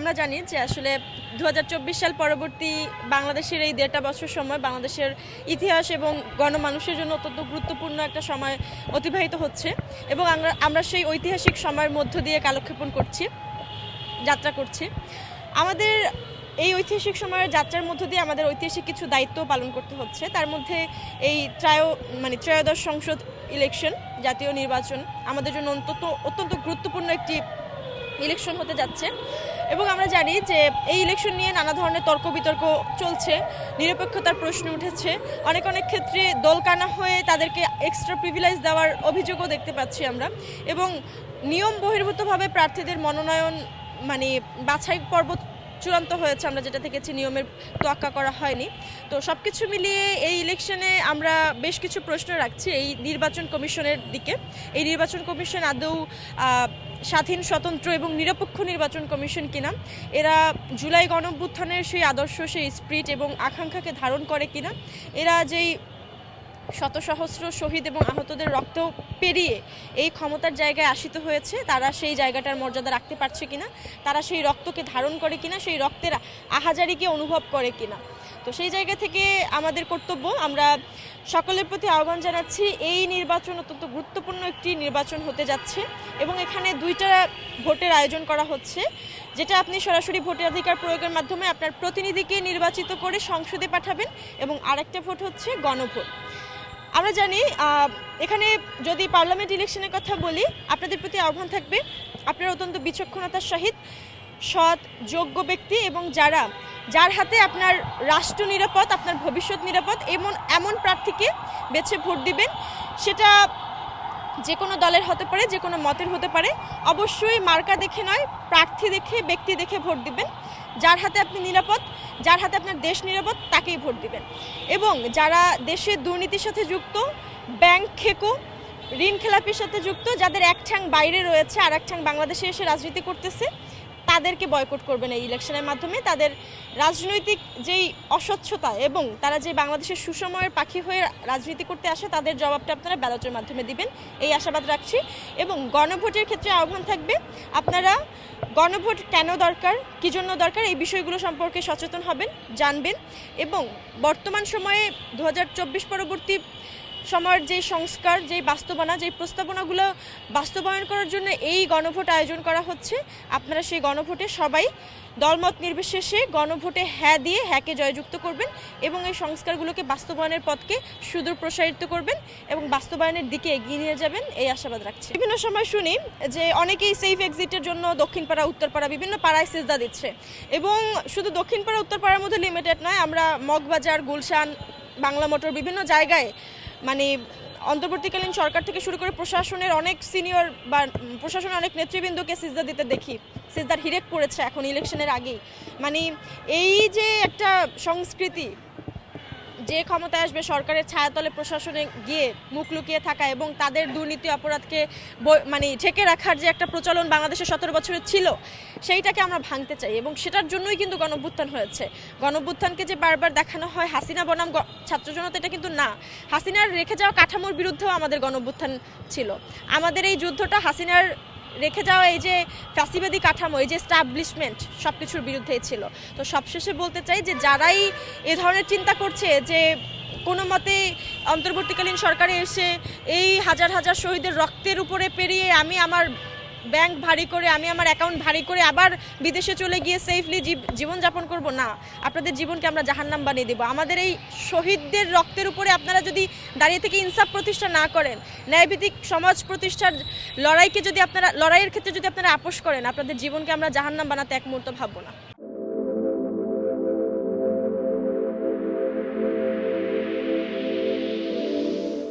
আমরা জানি যে আসলে 2024 সাল পরবর্তী বাংলাদেশের এই 1.5 বছর সময় বাংলাদেশের ইতিহাস এবং গণমানুষের জন্য অত্যন্ত গুরুত্বপূর্ণ একটা সময় অতিবাহিত হচ্ছে এবং আমরা সেই ঐতিহাসিক সময়ের মধ্য দিয়ে কালক্ষেপণ করছি, যাত্রা করছি। আমাদের এই ঐতিহাসিক সময়ের যাত্রার মধ্য দিয়ে আমাদের ঐতিহাসিক কিছু দায়িত্ব পালন করতে হচ্ছে। তার মধ্যে এই ত্রয়োদশ সংসদ ইলেকশন, জাতীয় নির্বাচন আমাদের জন্য অত্যন্ত গুরুত্বপূর্ণ একটি ইলেকশন হতে যাচ্ছে এবং আমরা জানি যে এই ইলেকশন নিয়ে নানা ধরনের তর্ক বিতর্ক চলছে, নিরপেক্ষতার প্রশ্ন উঠেছে, অনেক ক্ষেত্রে দলকানা হয়ে তাদেরকে এক্সট্রা প্রিভিলেজ দেওয়ার অভিযোগও দেখতে পাচ্ছি আমরা এবং নিয়ম বহির্ভূতভাবে প্রার্থীদের মনোনয়ন বাছাই পর্ব চূড়ান্ত হয়েছে। আমরা যেটা দেখেছি নিয়মের তোয়াক্কা করা হয়নি। তো সব কিছু মিলিয়ে এই ইলেকশনে আমরা বেশ কিছু প্রশ্ন রাখছি এই নির্বাচন কমিশনের দিকে। এই নির্বাচন কমিশন আদৌ স্বাধীন, স্বতন্ত্র এবং নিরপেক্ষ নির্বাচন কমিশন কিনা, এরা জুলাই গণঅভ্যুত্থানের সেই আদর্শ, সেই স্পিরিট এবং আকাঙ্ক্ষাকে ধারণ করে কিনা, এরা যেই শত সহস্র শহীদ এবং আহতদের রক্ত পেরিয়ে এই ক্ষমতার জায়গায় আসিত হয়েছে, তারা সেই জায়গাটার মর্যাদা রাখতে পারছে কিনা, তারা সেই রক্তকে ধারণ করে কিনা, সেই রক্তের আহাজারিকে অনুভব করে কিনা। তো সেই জায়গা থেকে আমাদের কর্তব্য, আমরা সকলের প্রতি আহ্বান জানাচ্ছি এই নির্বাচন অত্যন্ত গুরুত্বপূর্ণ একটি নির্বাচন হতে যাচ্ছে এবং এখানে 2টা ভোটের আয়োজন করা হচ্ছে, যেটা আপনি সরাসরি ভোটাধিকার প্রয়োগের মাধ্যমে আপনার প্রতিনিধিকে নির্বাচিত করে সংসদে পাঠাবেন এবং আরেকটা ভোট হচ্ছে গণভোট। আমরা জানি এখানে যদি পার্লামেন্ট ইলেকশনের কথা বলি, আপনাদের প্রতি আহ্বান থাকবে আপনারা অত্যন্ত বিচক্ষণতার সহিত সৎ, যোগ্য ব্যক্তি এবং যার হাতে আপনার রাষ্ট্র নিরাপদ, আপনার ভবিষ্যৎ নিরাপদ এমন প্রার্থীকে বেছে ভোট দিবেন। সেটা যে কোনো দলের হতে পারে, যে কোনো মতের হতে পারে। অবশ্যই মার্কা দেখে নয়, প্রার্থী দেখে, ব্যক্তি দেখে ভোট দিবেন। যার হাতে আপনি নিরাপদ, যার হাতে আপনার দেশ নিরাপদ, তাকেই ভোট দিবেন। এবং যারা দেশের দুর্নীতির সাথে যুক্ত, ব্যাংক খেকো, ঋণ খেলাপির সাথে যুক্ত, যাদের এক ঠ্যাং বাইরে রয়েছে আর এক ঠ্যাং বাংলাদেশে এসে রাজনীতি করতেছে, তাদেরকে বয়কট করবেন এই ইলেকশনের মাধ্যমে। তাদের রাজনৈতিক যেই অস্বচ্ছতা এবং তারা যে বাংলাদেশের সুসময়ের পাখি হয়ে রাজনীতি করতে আসে, তাদের জবাবটা আপনারা ব্যালটের মাধ্যমে দিবেন, এই আশাবাদ রাখছি। এবং গণভোটের ক্ষেত্রে আহ্বান থাকবে আপনারা গণভোট কেন দরকার, কী জন্য দরকার, এই বিষয়গুলো সম্পর্কে সচেতন হবেন, জানবেন এবং বর্তমান সময়ে 2024 পরবর্তী সময়ের যেই সংস্কার, যেই বাস্তবনা, যেই প্রস্তাবনাগুলো বাস্তবায়ন করার জন্য এই গণভোট আয়োজন করা হচ্ছে, আপনারা সেই গণভোটে সবাই দলমত নির্বিশেষে গণভোটে হ্যাঁ দিয়ে হ্যাঁকে জয়যুক্ত করবেন এবং এই সংস্কারগুলোকে বাস্তবায়নের পথকে সুদূর প্রসারিত করবেন এবং বাস্তবায়নের দিকে এগিয়ে নিয়ে যাবেন, এই আশাবাদ রাখছি। বিভিন্ন সময় শুনি যে অনেকেই সেফ এক্সিটের জন্য দক্ষিণপাড়া, উত্তরপাড়া বিভিন্ন পাড়ায় সিজদা দিচ্ছে এবং শুধু দক্ষিণপাড়া, উত্তরপাড়ার মধ্যে লিমিটেড নয়, আমরা মগবাজার, গুলশান, বাংলা মোটর বিভিন্ন জায়গায় অন্তর্বর্তীকালীন সরকার থেকে শুরু করে প্রশাসনের অনেক সিনিয়র বা প্রশাসনের অনেক নেতৃবৃন্দকে সিজদা দিতে দেখি। সিজদার হিরেক পড়েছে এখন ইলেকশনের আগেই। এই যে একটা সংস্কৃতি, যে ক্ষমতায় আসবে সরকারের ছায়াতলে প্রশাসনে গিয়ে মুখ লুকিয়ে থাকা এবং তাদের দুর্নীতি অপরাধকে ঢেকে রাখার যে একটা প্রচলন বাংলাদেশে 17 বছরের ছিল, সেইটাকে আমরা ভাঙতে চাই এবং সেটার জন্যই কিন্তু গণঅভ্যুত্থান হয়েছে। গণঅভ্যুত্থানকে যে বারবার দেখানো হয় হাসিনা বনাম ছাত্র জনতা, এটা কিন্তু না। হাসিনার রেখে যাওয়া কাঠামোর বিরুদ্ধেও আমাদের গণঅভ্যুত্থান ছিল। আমাদের এই যুদ্ধটা হাসিনার রেখে যাওয়া এই যে ফ্যাসিবাদী কাঠামো, এই যে এস্টাবলিশমেন্ট, সব কিছুর বিরুদ্ধেই ছিল। তো সবশেষে বলতে চাই যে যারাই এ ধরনের চিন্তা করছে যে কোনো মতে অন্তর্বর্তীকালীন সরকারে এসে এই হাজার হাজার শহীদের রক্তের উপরে পেরিয়ে আমি আমার ব্যাংক ভারী করে, আমি আমার অ্যাকাউন্ট ভারী করে আবার বিদেশে চলে গিয়ে সেফলি জীবনযাপন করব, না, আপনাদের জীবনকে আমরা জাহান্নাম বানিয়ে দেবো। আমাদের এই শহীদদের রক্তের উপরে আপনারা যদি দাঁড়িয়ে থেকে ইনসাফ প্রতিষ্ঠা না করেন, ন্যায়ভিত্তিক সমাজ প্রতিষ্ঠার লড়াইয়ের ক্ষেত্রে যদি আপনারা আপোষ করেন, আপনাদের জীবনকে আমরা জাহান্নাম বানাতে এক মুহূর্ত ভাববো না।